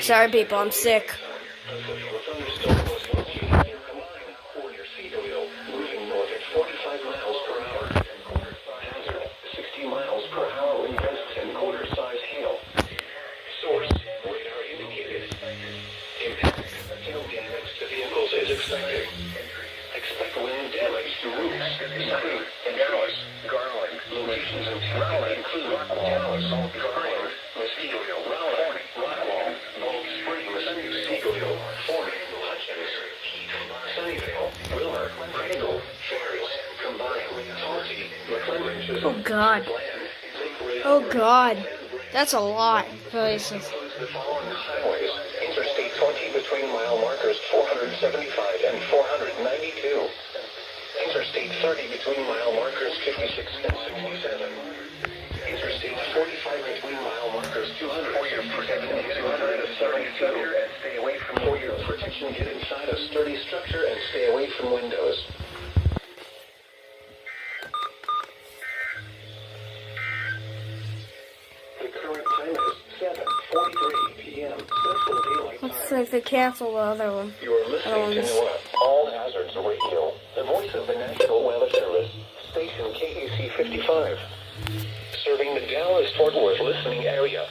Sorry, people, I'm sick. Expect wind damage to roofs, siding, and trees. Garland. Locations in Raleigh include Dallas, Garland, Mosquito, Raleigh, Rockwall, Gulf Springs, Seagoville, Fort, Hutchins, Sunnyvale, Willard, Cradle, Ferris, Combine, Salty, McClellan. Oh God. Oh God. That's a lot of places. The following highways: Interstate 20 between mile markers 475 and 492. Interstate 30 between mile markers 56 and 67. Interstate 45 between mile markers 200 and 232. And stay away from for your protection. Get inside a sturdy structure and stay away from windows. The current time is 7:43 p.m. Central Daylight Time. Looks like they canceled the other one. You are listening to All Hazards Radio, the voice of the National Weather Service, station KAC 55, serving the Dallas-Fort Worth listening area.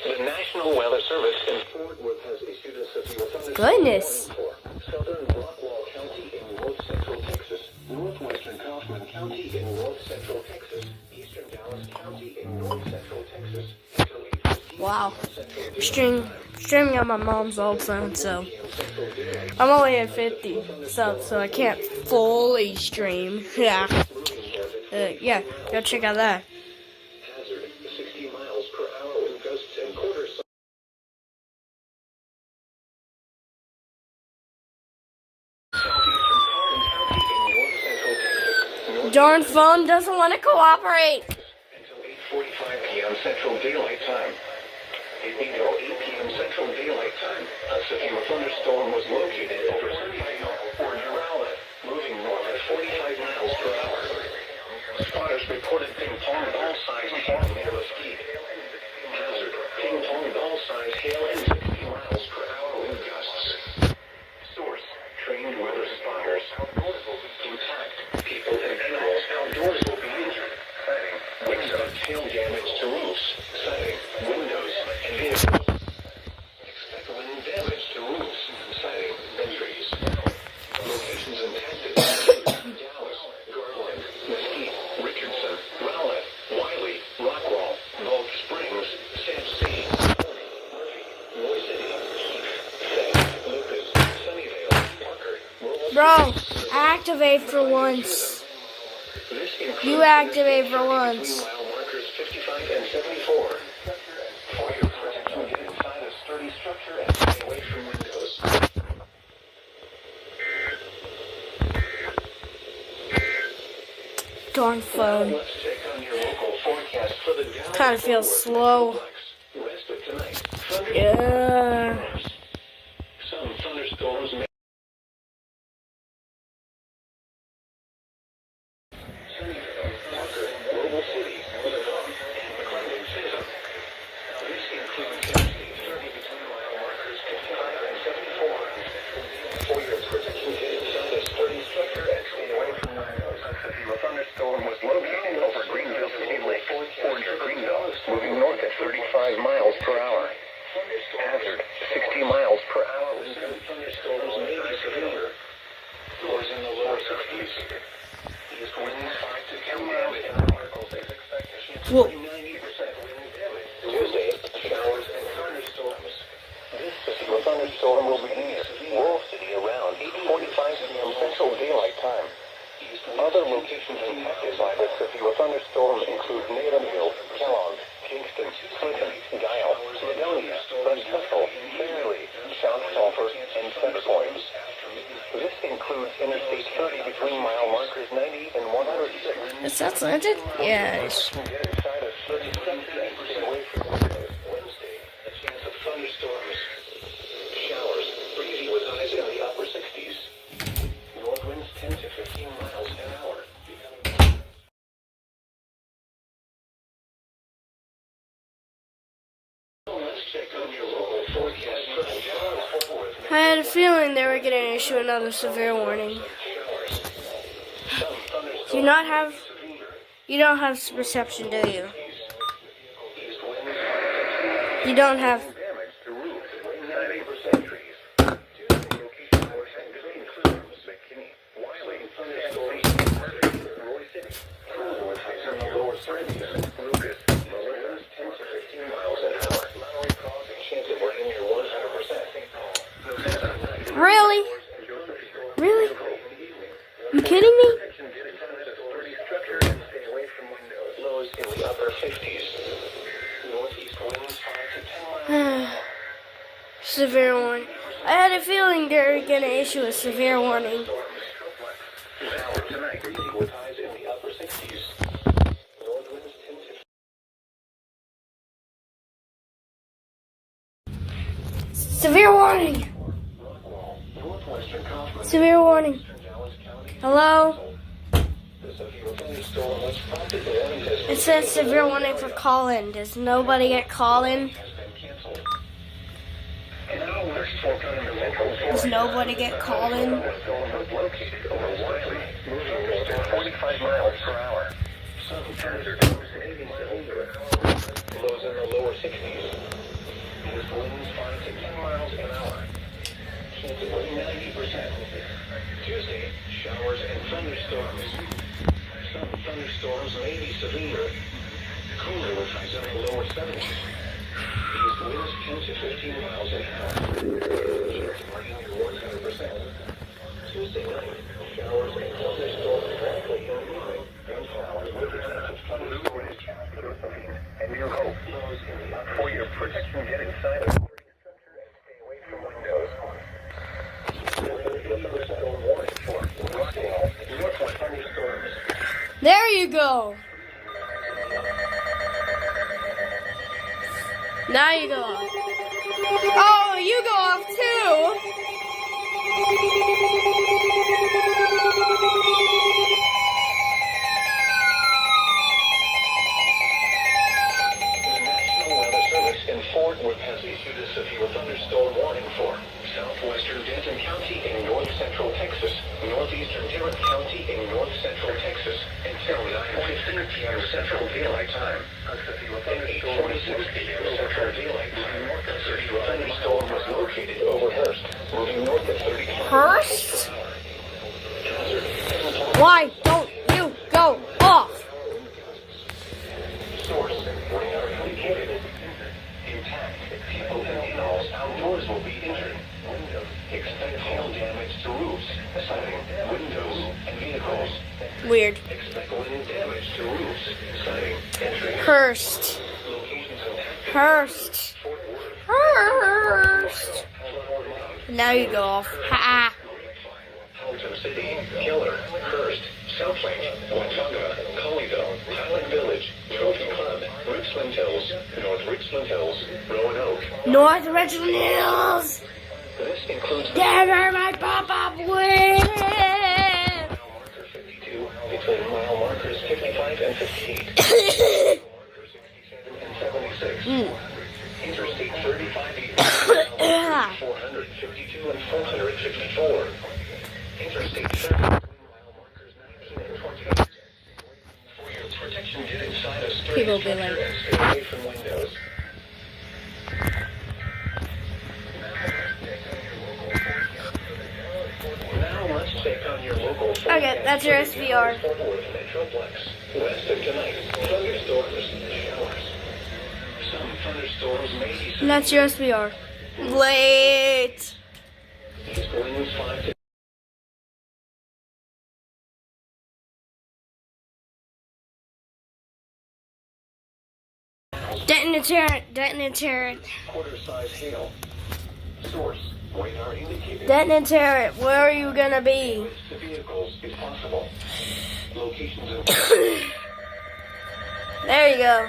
The National Weather Service in Fort Worth has issued a severe thunderstorm Goodness. warning for southern Rockwall County in north central Texas, northwestern Kaufman County in north central Texas, eastern Dallas County in north central Texas. Wow. Streaming on my mom's old phone, so I'm only at 50 subs, so I can't fully stream. Yeah. Yeah, go check out that. Hazard 60 miles per hour with gusts and quarters. Darn phone doesn't want to cooperate. Until 8:45 p.m. Central Daylight Time. Until 8 p.m. Central Daylight Time, a severe thunderstorm was located over Sunnyvale or near Raleigh, moving north at 45 miles per hour. Spotters reported ping-pong ball-sized hail near Mesquite. Hazard: ping-pong ball-sized hail and 60 miles per hour wind gusts. Source: trained weather spotters. Intact, people and animals outdoors will be injured. Sighting: windows, hail damage to roofs. Sighting: windows and vehicles. Expect wind damage to roofs, siding, and trees. Locations impacted: Dallas, Garland, Mesquite, Richardson, Rowlett, Wiley, Rockwall, Gulf Springs, Sam City, Murphy, Roy City, Heath, St. Lucas, Sunnyvale, Parker, Bro, activate for once. You activate for once. mile markers 55 and 74. For your protection, get inside a sturdy structure and stay away from windows. Darn phone. Let's check on your local forecast for the Dallas Kind of feels slow. Rest of tonight. Thunder. Yeah. Some thunderstorms may. Sunnyvale, Parker, Global City, Woodlawn, and McClellan Chisholm. This includes Interstate 30 between mile markers 55 and 74. For your protection, get inside a sturdy structure and stay away from windows. A severe thunderstorm was located over Greenville City Lake, or near Greenville, moving north at 35 miles per hour. Hazard 60 miles per hour with some thunderstorms may be severe. Lows in the lower 60s. East winds 5 to 10 miles per hour is expected. Whoa. 90%. Tuesday, showers and thunderstorms. This severe thunderstorm will begin near Wolf City around 8:45 p.m. Central Daylight Time. Other locations impacted by this severe thunderstorm include Natham Hill, Kellogg, Kingston, Clinton, Dial, Ladonia, Brentford, Fairley, South Sulphur, and Center Point. This includes Interstate 30 between mile markers 90 and 106. Is that slanted? Yes. Get inside of 30 seconds and stay away from windows. Wednesday, a chance of thunderstorms. Showers, breezy with highs in the upper 60s. North winds 10 to 15 miles an hour. Let's check on your local forecast for the I had a feeling they were going to issue another severe warning. You don't have reception, do you? You don't have. Really? Really? You kidding me? Severe warning. I had a feeling they were going to issue a severe warning. Severe warning. Severe warning. Hello? It says severe warning for call-in. Does nobody get call-in? Does nobody get call-in? 45 miles per hour. Some temperatures lows in the lower 60s. This winds 5 to 10 miles an hour. Chance of rain 90%. Tuesday, showers and thunderstorms. Some thunderstorms may be severe. Cooler with highs in the lower 70s. East winds 10 to 15 miles an hour. Chance of rain near 100%. Tuesday night, showers and thunderstorms likely in the evening. Gunflowers with the chance of thunderstorms and near hope. For your protection, get inside of the structure and stay away from windows. There you go. Now you go off. Oh, you go off too. In Fort Worth has issued a severe thunderstorm warning for southwestern Denton County in north central Texas, northeastern Tarrant County in north central Texas until 9:15 p.m. Central Daylight Time. At 8:46 p.m. Central Daylight Time, a severe thunderstorm was located over Hearst, moving north at 30 Hearst? Why don't you go off? Source, we are indicated. Intact, people and animals outdoors will be injured. Expect hail damage to roofs, siding, windows, and vehicles. Weird. Expect wind damage to roofs, siding, entry. Hearst. Locations impacted. Hearst. Hearst. Now you go off. Ha. Halton City, Keller, Hearst, Southlake, Watauga, Colleyville, Highland Village, Trophy Club, Richland Hills, North Richland Hills, Roanoke. North Richland Hills. This includes Never my pop-up win. marker 52 between mile markers 55 and 58. Markers 67 and 76. Interstate 35 between 452 and 454. Interstate 30 between mile markers 19 and 28. For your protection, get inside a sturdy People be structure like- and stay away from windows. Now let's check on your your local Okay, that's your SVR. West of tonight, thunderstorms, showers. Some thunderstorms may be And that's your SVR. Wait. east winds 5 to Detonate. quarter-size hail. Source, radar indicated. Detonate. Where are you gonna be? To vehicles is possible. Locations in There you go.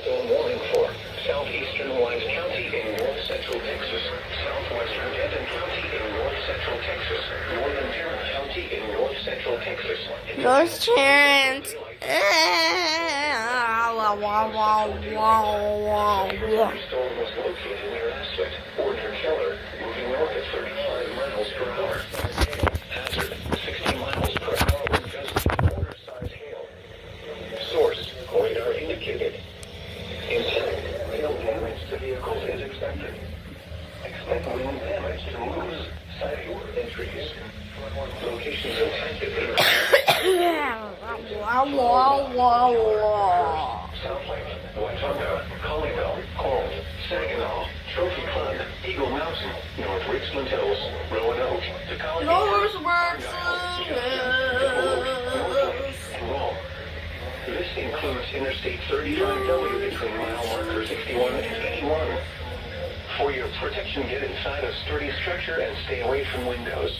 Storm warning for southeastern Wise County in north central Texas, southwestern Denton County in north central Texas, northern Tarrant County in north central Texas. North Tarrant. Storm was located near Aslet or near Keller, moving north at 35 miles per hour. Hazard, 60 miles per hour with gusts of quarter-size hail. Source, radar indicated. Impact, hail damage to vehicles is expected. Expect wind damage to roofs, siding, and trees. Locations impacted Southlake, Watonga, Colleyville, Coral, Saginaw, Trophy Club, Eagle Mountain, North Richland Hills, Roanoke, Tacoma, and Rome. This includes Interstate 35W between mile marker 61 and 81. For your protection, get inside a sturdy structure and stay away from windows.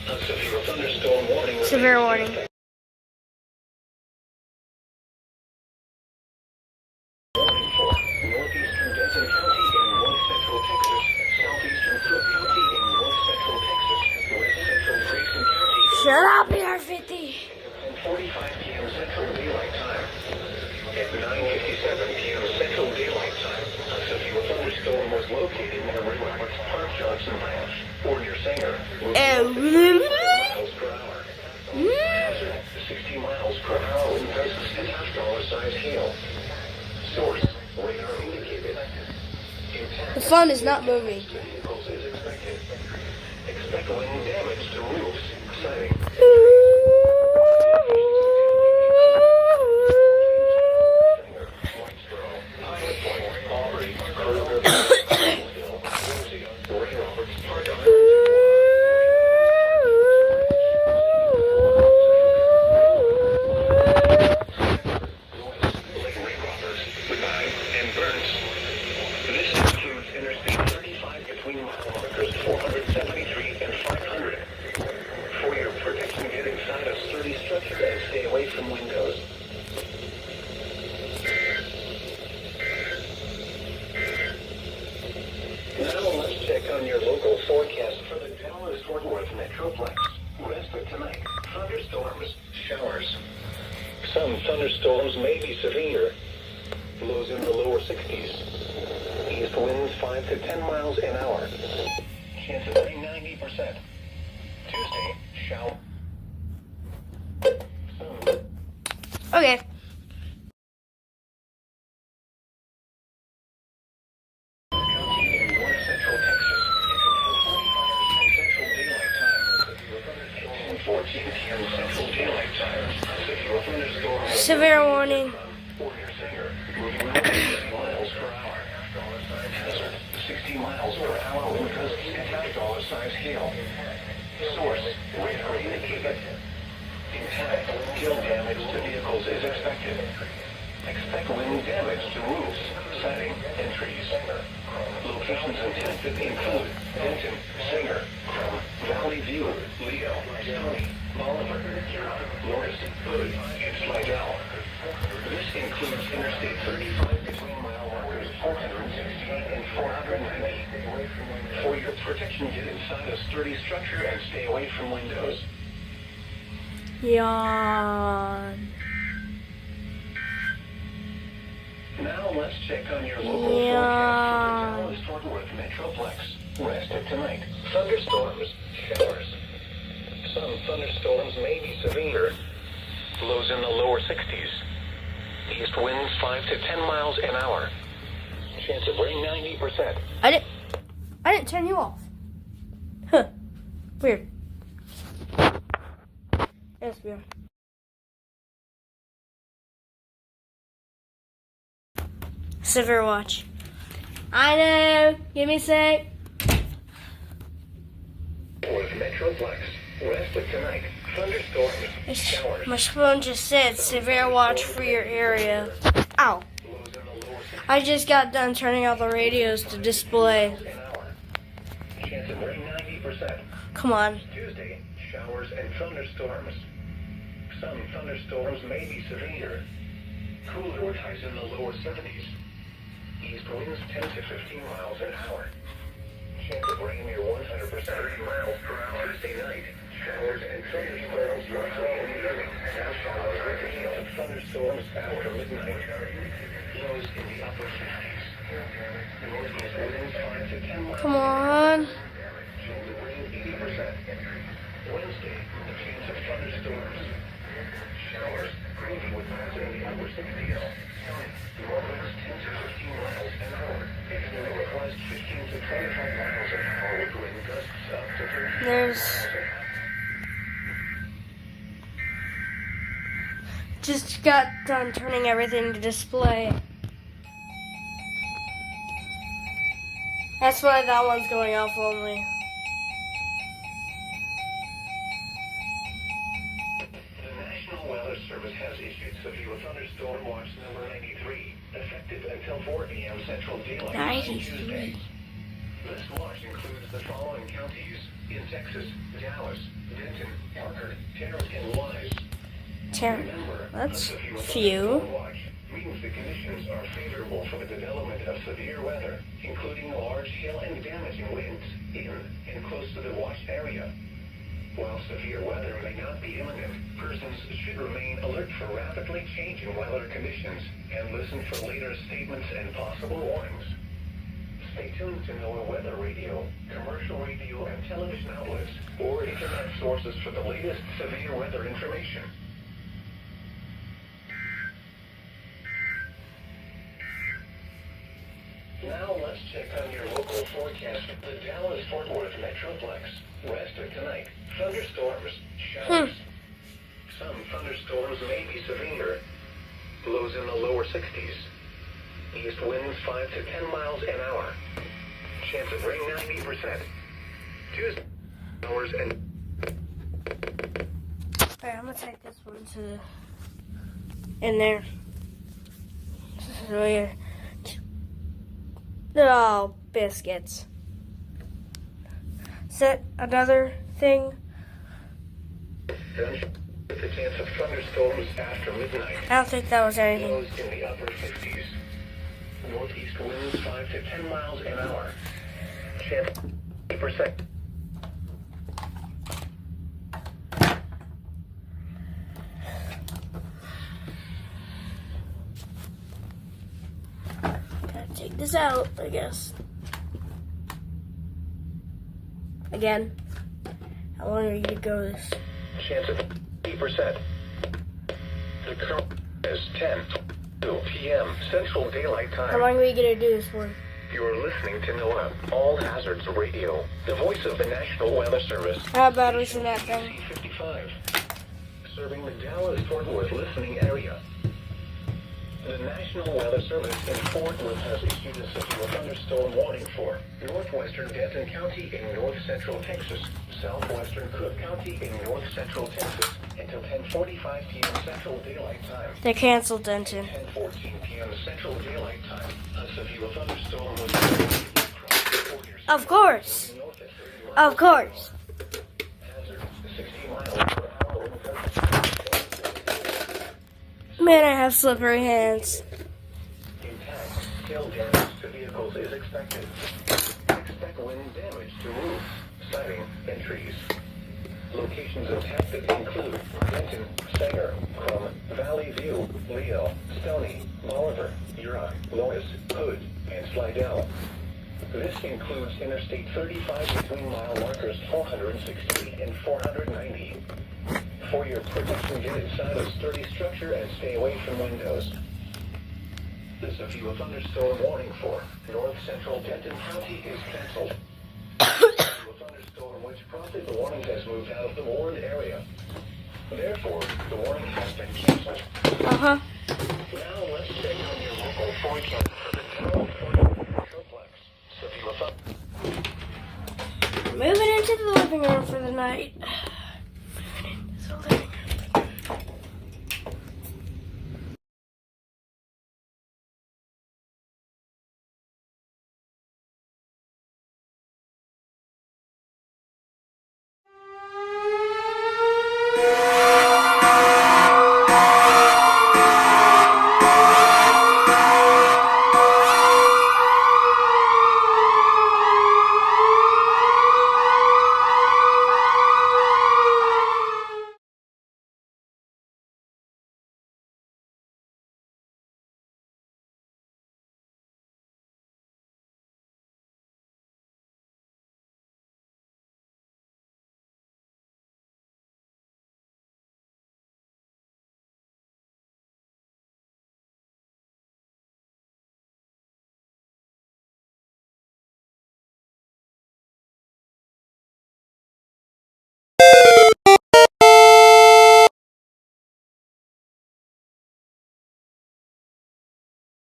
A severe thunderstorm warning. Severe warning. Warning for northeastern Denton County in north central Texas, southeastern Cook County in north central Texas, west central Grayson County. Shut up, ER50. 10:45 p.m. Central Daylight Time. At 9:57 p.m. Central Daylight Time, a severe thunderstorm was located near Ray Roberts Park Johnson Ranch or near Sanger. Miles per hour. Hazard, 60 miles per hour wind gusts and $1 hail. Source, radar indicated. The phone is not moving. Vehicles is expected. Expect wind damage to roofs, siding. On your local forecast for the Dallas-Fort Worth Metroplex. Rest of tonight, thunderstorms, showers. Some thunderstorms may be severe. Lows in the lower 60s. East winds 5 to 10 miles an hour. Chance of rain 90%. Tuesday, shower. Okay. Severe warning. 60 miles per hour wind gusts and $1 hail. Source, radar indicated. Impact, hail damage to vehicles is expected. Expect wind damage to roofs, siding, and trees. Locations intended include Denton, Singer, Crum, Valley View, Leo, Stony, Bolivar, Norris, Hood, and Slidell. This includes Interstate 35 between mile markers 468 and 490. For your protection, get inside a sturdy structure and stay away from windows. Yawn. Now let's check on your local forecast for the Dallas-Fort Worth Metroplex. Rest of tonight. Thunderstorms, showers. Some thunderstorms may be severe. Lows in the lower 60s. East winds 5 to 10 miles an hour. Chance of rain 90%. I didn't turn you off. Huh. Weird. Yes, weird. Severe watch. I know. Give me a sec. With Metroplex. Rest of tonight. Thunderstorms, showers. My phone just said severe watch for your area. Ow. I just got done turning out the radios to display. Chance of rain 90%. Come on. Tuesday, showers and thunderstorms. Some thunderstorms may be severe. Cooler highs in the lower 70s. East winds 10 to 15 miles an hour. Chance of rain near 100%. 30 miles per hour. Tuesday night, showers and thunderstorms mostly in the evening. Showers and thunderstorms after midnight. Lows in the upper 50s. Northeast winds 5 to 10 miles. Come on. Chance of rain 80%. Wednesday, a chance of thunderstorms. Showers, gravy with winds in the upper 60s. Northwinds 10 to 15 miles an hour. Northwest 15 to 25 miles an hour with wind gusts up to 30 miles There's an hour. just got done turning everything to display. That's why that one's going off only. The National Weather Service has issued severe thunderstorm watch number 93, effective until 4 p.m. Central Daylight Time 93. Tuesday. This watch includes the following counties in Texas: Dallas, Denton, Parker, Terre, and Wise. Remember, That's a severe few. thunderstorm watch means the conditions are favorable for the development of severe weather, including large hail and damaging winds in and close to the watched area. While severe weather may not be imminent, persons should remain alert for rapidly changing weather conditions and listen for later statements and possible warnings. Stay tuned to NOAA Weather Radio, commercial radio and television outlets, or internet sources for the latest severe weather information. Now let's check on your local forecast. The Dallas-Fort Worth Metroplex. Rest of tonight. Thunderstorms, showers. Some thunderstorms may be severe. Lows in the lower 60s. East winds 5 to 10 miles an hour. Chance of rain 90%. Tuesday, showers and... Alright, I'm gonna take this one to in there. So here. Oh, biscuits. Set another thing. Then, with a chance of thunderstorms after midnight. I don't think that was anything. Lows in the upper 50s. Northeast winds 5 to 10 miles an hour. Chance 80%. Gotta take this out, I guess. Again. How long are you to go this? Chance of 80%. The current is 10 to p.m. Central Daylight How Time. long are you gonna do this for? You're listening to NOAA All Hazards Radio, the voice of the National Weather Service. How about us in that thing? 55, serving the Dallas-Fort Worth listening area. The National Weather Service in Fort Worth has issued a severe thunderstorm warning for northwestern Denton County in north-central Texas, southwestern Cook County in north-central Texas until 10:45 p.m. Central Daylight Time. They canceled Denton. 10:14 p.m. Central Daylight Time. A severe thunderstorm was across the borders. Of course. North at 30 miles Of course. Hazard 60 miles per hour wind gusts. Man, I have slippery hands. Intact, hail damage to vehicles is expected. Expect wind damage to roofs, siding, and trees. Locations impacted include Denton, Sanger, Crum, Valley View, Leo, Stony, Bolivar, Uri, Lois, Hood, and Slidell. This includes Interstate 35 between mile markers 468 and 490. For your protection, get inside a sturdy structure and stay away from windows. This a view of thunderstorm warning for north central Denton County is canceled. A thunderstorm which prompted the warning has moved out of the warned area. Therefore, the warning has been canceled. Uh-huh. Now let's check on your local forecast for the California Metroplex. Moving into the living room for the night.